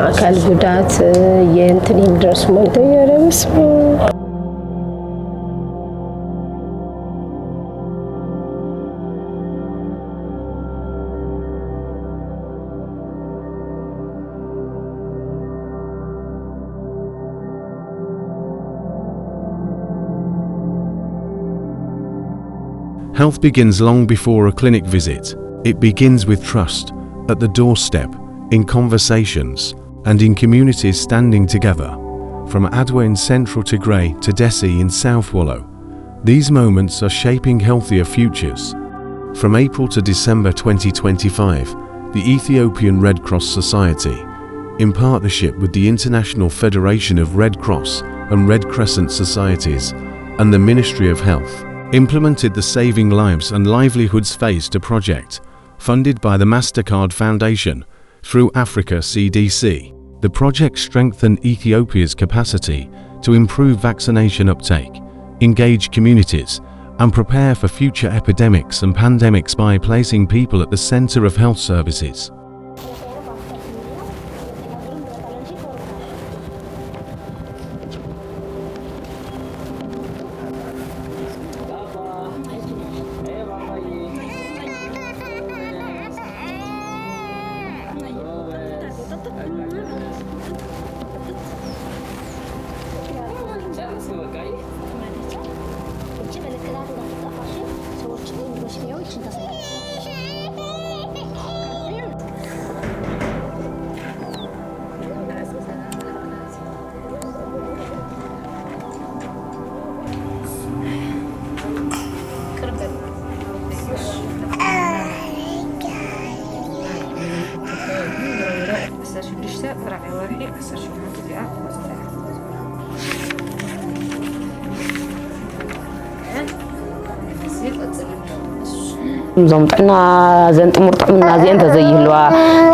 አካል ጉዳት የእንትን ድረስ ሞልቶ ያረብስ Health begins long before a clinic visit. It begins with trust, at the doorstep, in conversations, and in communities standing together. From Adwa in central Tigray to Dessie in South Wollo, these moments are shaping healthier futures. From April to December 2025, the Ethiopian Red Cross Society, in partnership with the International Federation of Red Cross and Red Crescent Societies and the Ministry of Health, implemented the Saving Lives and Livelihoods Phase 2 project, funded by the MasterCard Foundation through Africa CDC. The project strengthened Ethiopia's capacity to improve vaccination uptake, engage communities, and prepare for future epidemics and pandemics by placing people at the center of health services. زمطنا زنت مرطعنا زين تزيهلوا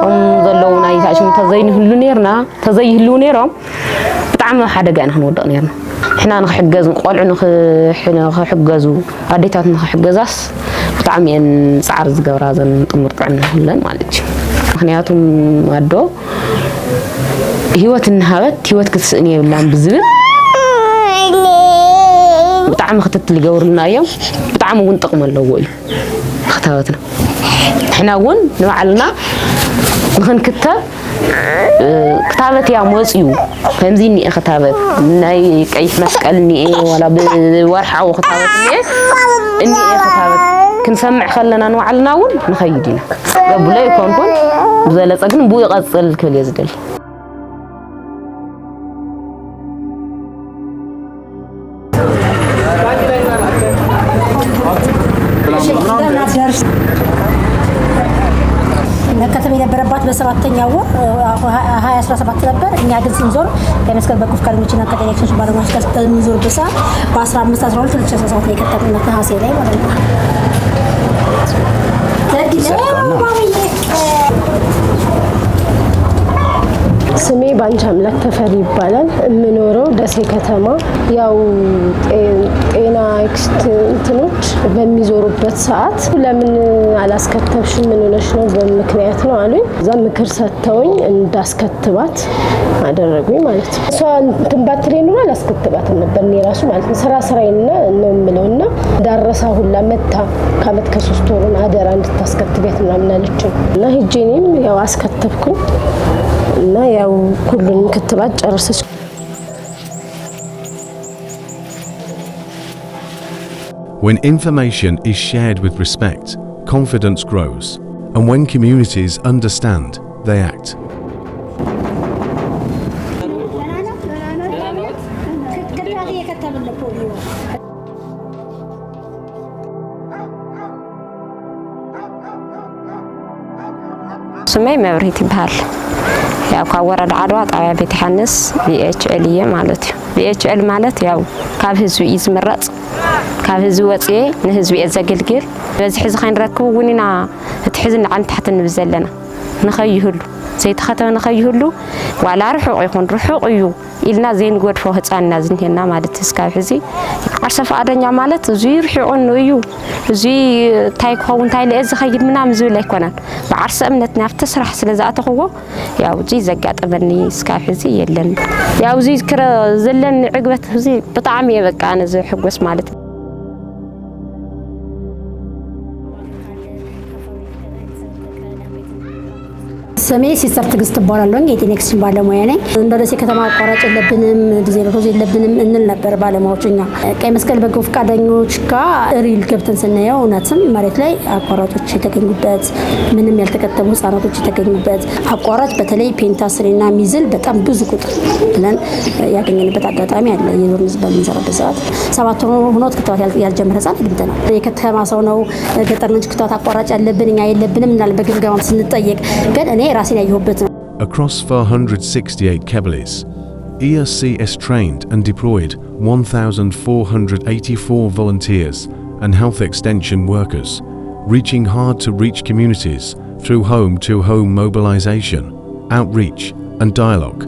هم زلونا يتعشم تزيهلو نيرنا تزيهلو نيرهم بطعم حدقه نحن ودق نيرنا احنا نحجز نقولع نحجزو اديتات نحجزاس بطعم ينصعر زغبرا زنت مرطعنا هلن مالتي مخنياتهم ادو هيوت النهبت هيوت كتسني يبلان بزبل بطعم خطت لجورنا يوم بطعم ونطقم اللوي ختابتنا احنا ون نوعلنا نخن كتاب كتابت يا موصيو فهمزيني ختابت ناي كيف مسقلني ولا بورحه وختابتني اني ختابت كنسمع خلنا نوعلنا ون نخيدينا قبل يكون بزلص ግን بو يقصل كل يزدل ከተማ የነበረባት በሰባተኛው 2017 ነበር እኛ ግን ስንዞር ከመስከረ በኩፍ ካልሞችና ከቴሌክሽን ባለሙያዎች ጋር ተንዞር በሳ በ15 12 2017 ላይ ከተቀመጠ ሐሴ ላይ ማለት ነው ስሜ ባንቻ አምላክ ተፈሪ ይባላል የምኖረው ደሴ ከተማ ያው ጤና ኤክስቴንሽኖች በሚዞሩበት ሰዓት ለምን አላስከተብሽ ምን ሆነሽ ነው በምክንያት ነው አሉኝ እዛ ምክር ሰጥተውኝ እንዳስከትባት አደረጉኝ ማለት ነው እሷ ትንባትሬ ነው አላስከትባት ነበር እኔ ራሱ ማለት ነው ስራዬና ነው የምለውና ዳረሳ ሁላ መታ ከአመት ከ3 ወር አደራ እንድታስከትበት ምናምን አለችኝ እና ሂጄኔም ያው አስከተብኩኝ እና ያው ሁሉንም ክትባት ጨርሰች When information is shared with respect, confidence grows, and when communities understand, they act. سمي مبرهيت بحال ያው ካወረደ አድዋ ጣቢያ ቤት ሐንስ BHL ማለት BHL ማለት ያው ካብ ህዝብ ይዝመረጽ ካብ ህዝብ ወጽየ ንህዝብ የዘገልግል በዚህ ህዝብ ኸንረክቡ ወኒና እትሕዝን ዓን ተሕት ንብዘለና ንኸይህሉ ዘይተኸተመ ንኸይህሉ ዋላ ርሑቕ ይኹን ርሑቕ እዩ ኢልና ዘይንጎድፎ ህፃንና ዝንሄና ማለት እስካብ ሕዚ ዓርሰ ፈቃደኛ ማለት እዙይ ርሑቕን እዩ እዙይ እንታይ ክኸውን እንታይ ልአ ዝኸይድ ምናምን ዝብል ኣይኮነን ብዓርሰ እምነትና ኣብቲ ስራሕ ስለ ዝኣተኽዎ ያው እዙይ ዘጋጠመኒ እስካብ ሕዚ የለን ያው እዙይ ዘለኒ ዕግበት እዙይ ብጣዕሚ እየ በቃ ኣነ ዝሕጎስ ማለት ስሜ ሲስተር ትግስት እባላለሁ የጤና ኤክስቴንሽን ባለሙያ ነኝ። እንደ ደሴ ከተማ አቋራጭ የለብንም ዲዛይነሮች የለብንም እንል ነበር ባለሙያዎችኛ ቀይ መስቀል በጎ ፈቃደኞች ጋር ሪል ገብተን ስናየው እውነትም መሬት ላይ አቋራጮች የተገኙበት ምንም ያልተከተሙ ህጻናቶች የተገኙበት አቋራጭ በተለይ ፔንታስሪና ሚዝል በጣም ብዙ ቁጥር ብለን ያገኘንበት አጋጣሚ አለ። የዞን ህዝብ በምንሰራበት ሰዓት 7 ሆኖ ክትባት ያልጀመረ ህጻን አግኝተናል። የከተማ ሰው ነው ገጠር ልጅ ክትባት አቋራጭ ያለብን እኛ የለብንም እናል በግምገማ ስንጠየቅ ግን እኔ Across 468 Kebeles, ESCS trained and deployed 1,484 volunteers and health extension workers, reaching hard-to-reach communities through home-to-home mobilization, outreach, and dialogue.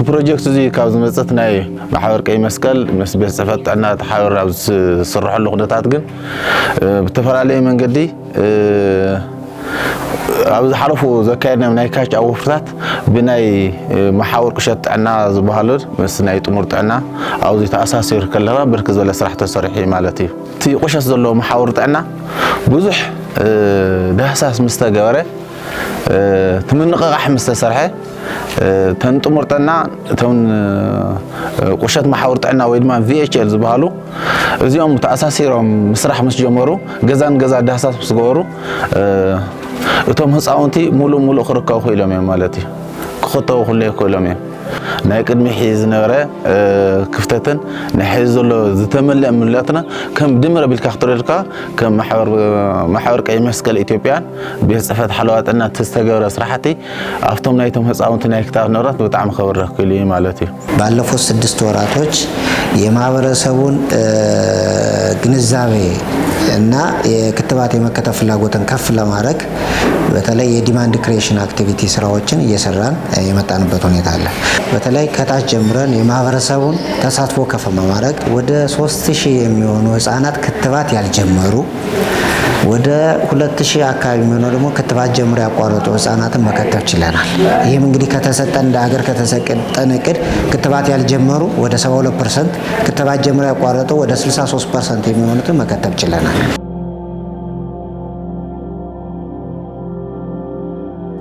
ፕሮጀክት እዚ ካብ ዝመጽት ናይ ማሕበር ቀይ መስቀል ምስ ቤት ጽሕፈት ጥዕና ተሓቢሩ ኣብ ዝስርሐሉ ኩነታት ግን ብተፈላለየ መንገዲ ኣብ ዝሓለፉ ዘካየድና ናይ ካች ኣወፍታት ብናይ ማሕበር ቁሸት ጥዕና ዝበሃሉ ምስ ናይ ጥሙር ጥዕና ኣብዚ ተኣሳሲሩ ከለና ብርክ ዝበለ ስራሕ ተሰሪሑ ማለት እዩ። እቲ ቁሸት ዘለዎ ማሕበር ጥዕና ብዙሕ ዳህሳስ ምስ ተገበረ ትምንቅቃሕ ምስ ተሰርሐ ተንጥሙርጠና ተውን ቁሸት ማሕበር ጥዕና ወይ ድማ VHL ዝበሃሉ እዚኦም ተኣሳሲሮም ምስራሕ ምስ ጀመሩ ገዛን ገዛ ዳህሳስ ምስ ገበሩ እቶም ህፃውንቲ ሙሉእ ክርከቡ ክኢሎም እዮም ማለት እዩ ክኽተው ኩሉ ክኢሎም እዮም ናይ ቅድሚ ሒዝ ዝነበረ ክፍተትን ናይ ሒዝ ዘሎ ዝተመልአ ምልእትና ከም ድምረ ቢልካ ክትሪድካ ከም ማሕበር ቀይ መስቀል ኢትዮጵያን ቤት ጽሕፈት ሓለዋ ጥዕና ተስተገብረ ስራሕቲ ኣብቶም ናይቶም ህፃውንቲ ናይ ክታብ ንብረት በጣም ከበረክ ኢሉ ማለት እዩ። ባለፉት 6 ወራቶች የማህበረሰቡን ግንዛቤ እና የክትባት የመከተብ ፍላጎትን ከፍ ለማድረግ በተለይ የዲማንድ ክሬሽን አክቲቪቲ ስራዎችን እየሰራን የመጣንበት ሁኔታ አለ። በተለይ ከታች ጀምረን የማህበረሰቡን ተሳትፎ ከፍ በማድረግ ወደ 3000 የሚሆኑ ህፃናት ክትባት ያልጀመሩ ወደ 2000 አካባቢ የሚሆነው ደግሞ ክትባት ጀምሮ ያቋረጡ ህፃናትን መከተብ ችለናል። ይህም እንግዲህ ከተሰጠን እንደ ሀገር ከተሰጠን እቅድ ክትባት ያልጀመሩ ወደ 72%፣ ክትባት ጀምሮ ያቋረጡ ወደ 63% የሚሆኑትን መከተብ ችለናል።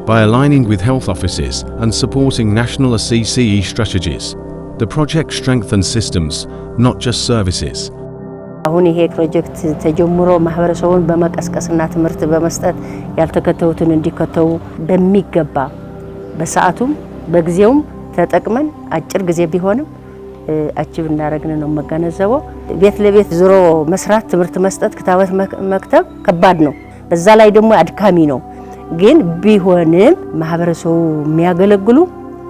By aligning with health offices and supporting national CCE strategies, the project strengthens systems, not just services. አሁን ይሄ ፕሮጀክት ተጀምሮ ማህበረሰቡን በመቀስቀስና ትምህርት በመስጠት ያልተከተውትን እንዲከተው በሚገባ በሰዓቱም በጊዜውም ተጠቅመን አጭር ጊዜ ቢሆንም አቺቭ እናደርግን ነው መገነዘበው። ቤት ለቤት ዞሮ መስራት ትምህርት መስጠት ክታበት መክተብ ከባድ ነው። በዛ ላይ ደግሞ አድካሚ ነው። ግን ቢሆንም ማህበረሰቡ የሚያገለግሉ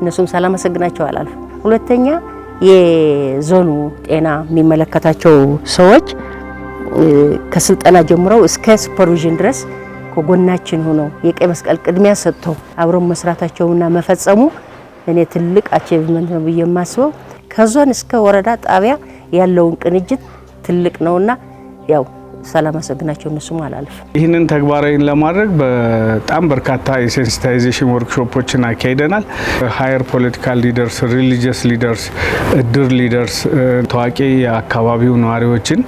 እነሱም ሰላም አሰግናቸው አላልፍ። ሁለተኛ የዞኑ ጤና የሚመለከታቸው ሰዎች ከስልጠና ጀምረው እስከ ሱፐርቪዥን ድረስ ከጎናችን ሆነው የቀይ መስቀል ቅድሚያ ሰጥተው አብረው መስራታቸውና መፈጸሙ እኔ ትልቅ አቺቭመንት ነው ብዬ የማስበው። ከዞን እስከ ወረዳ ጣቢያ ያለውን ቅንጅት ትልቅ ነውና ያው ሰላም አሰግናቸው እነሱም አላልፍ። ይህንን ተግባራዊ ለማድረግ በጣም በርካታ የሴንሲታይዜሽን ወርክሾፖችን አካሂደናል። ሃየር ፖለቲካል ሊደርስ፣ ሪሊጂየስ ሊደርስ፣ እድር ሊደርስ፣ ታዋቂ የአካባቢው ነዋሪዎችን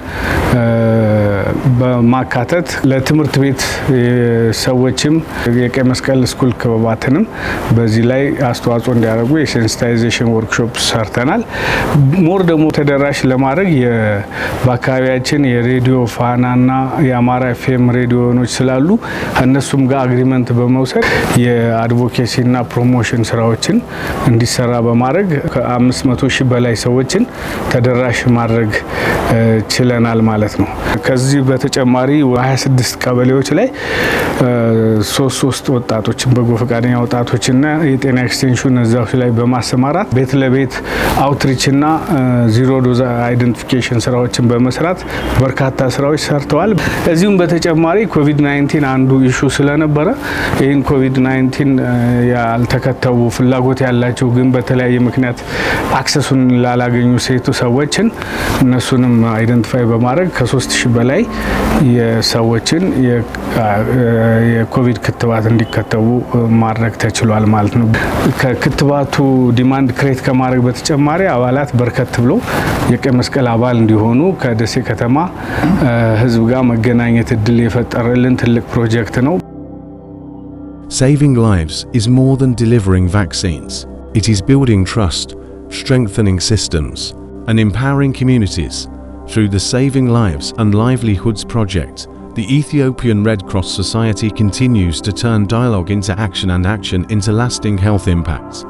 በማካተት ለትምህርት ቤት ሰዎችም የቀይ መስቀል ስኩል ክበባትንም በዚህ ላይ አስተዋጽኦ እንዲያደርጉ የሴንሲታይዜሽን ወርክሾፕ ሰርተናል። ሞር ደግሞ ተደራሽ ለማድረግ በአካባቢያችን የሬዲዮ ፋና እና የአማራ FM ሬዲዮኖች ስላሉ እነሱም ጋር አግሪመንት በመውሰድ የአድቮኬሲ እና ፕሮሞሽን ስራዎችን እንዲሰራ በማድረግ ከ500,000 በላይ ሰዎችን ተደራሽ ማድረግ ችለናል ማለት ነው። ከዚህ በተጨማሪ 26 ቀበሌዎች ላይ ሶስት ወጣቶችን በጎ ፈቃደኛ ወጣቶችና የጤና ኤክስቴንሽን እዛዎች ላይ በማሰማራት ቤት ለቤት አውትሪችና ዚሮ ዶዝ አይደንቲፊኬሽን ስራዎችን በመስራት በርካታ ስራዎች ሰርተዋል። እዚሁም በተጨማሪ ኮቪድ-19 አንዱ ኢሹ ስለነበረ ይህን ኮቪድ-19 ያልተከተቡ ፍላጎት ያላቸው ግን በተለያየ ምክንያት አክሰሱን ላላገኙ ሴቱ ሰዎችን እነሱንም አይደንቲፋይ በማድረግ ከ3000 በላይ የሰዎችን የኮቪድ ክትባት እንዲከተቡ ማድረግ ተችሏል ማለት ነው። ከክትባቱ ዲማንድ ክሬት ከማድረግ በተጨማሪ አባላት በርከት ብሎ የቀይ መስቀል አባል እንዲሆኑ ከደሴ ከተማ ህዝብ ጋር መገናኘት እድል የፈጠረልን ትልቅ ፕሮጀክት ነው። Saving lives is more than delivering vaccines. It is building trust, strengthening systems, and empowering communities. Through the Saving Lives and Livelihoods project, the Ethiopian Red Cross Society continues to turn dialogue into action and action into lasting health impacts.